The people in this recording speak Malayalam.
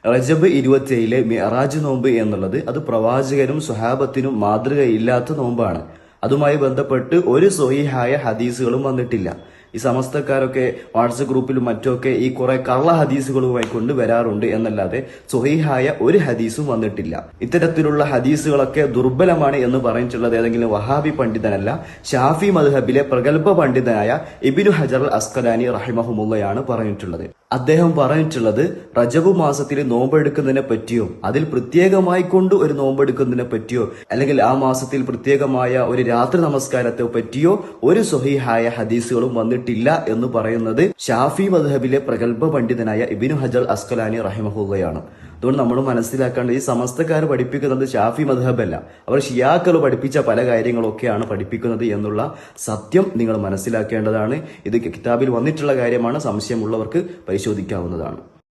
റജബ് 27 മിഅറാജ് നോമ്പ് എന്നുള്ളത് അത് പ്രവാചകനും സ്വഹാബത്തിനും മാതൃകയില്ലാത്ത നോമ്പാണ്. അതുമായി ബന്ധപ്പെട്ട് ഒരു സ്വഹീഹായ ഹദീസുകളും വന്നിട്ടില്ല. ഈ സമസ്തക്കാരൊക്കെ വാട്സപ്പ് ഗ്രൂപ്പിലും മറ്റൊക്കെ ഈ കുറെ കള്ള ഹദീസുകളുമായി കൊണ്ട് വരാറുണ്ട് എന്നല്ലാതെ സ്വഹീഹായ ഒരു ഹദീസും വന്നിട്ടില്ല. ഇത്തരത്തിലുള്ള ഹദീസുകളൊക്കെ ദുർബലമാണ് എന്ന് പറഞ്ഞിട്ടുള്ളത് ഏതെങ്കിലും വഹാബി പണ്ഡിതനല്ല, ഷാഫി മദ്ഹബിലെ പ്രഗത്ഭ പണ്ഡിതനായ ഇബ്നു ഹജർ അൽ അസ്ഖലാനി റഹിമഹുമുള്ളയാണ് പറഞ്ഞിട്ടുള്ളത്. അദ്ദേഹം പറഞ്ഞിട്ടുള്ളത് റജബ് മാസത്തിൽ നോമ്പെടുക്കുന്നതിനെ പറ്റിയോ അതിൽ പ്രത്യേകമായി കൊണ്ട് ഒരു നോമ്പെടുക്കുന്നതിനെ പറ്റിയോ അല്ലെങ്കിൽ ആ മാസത്തിൽ പ്രത്യേകമായ ഒരു രാത്രി നമസ്കാരത്തെ പറ്റിയോ ഒരു സ്വഹീഹായ ഹദീസുകളും വന്നിട്ടില്ല എന്ന് പറയുന്നത് ഷാഫി മദ്ഹബിലെ പ്രഗത്ഭ പണ്ഡിതനായ ഇബ്നു ഹജർ അസ്ഖലാനി റഹിമഹുള്ളയാണ്. അതുകൊണ്ട് നമ്മൾ മനസ്സിലാക്കേണ്ടത് ഈ സമസ്തക്കാർ പഠിപ്പിക്കുന്നത് ഷാഫി മദ്ഹബല്ല, അവർ ഷിയാക്കൾ പഠിപ്പിച്ച പല കാര്യങ്ങളൊക്കെയാണ് പഠിപ്പിക്കുന്നത് എന്നുള്ള സത്യം നിങ്ങൾ മനസ്സിലാക്കേണ്ടതാണ്. ഇത് കിതാബിൽ വന്നിട്ടുള്ള കാര്യമാണ്, സംശയമുള്ളവർക്ക് പരിശോധിക്കാവുന്നതാണ്.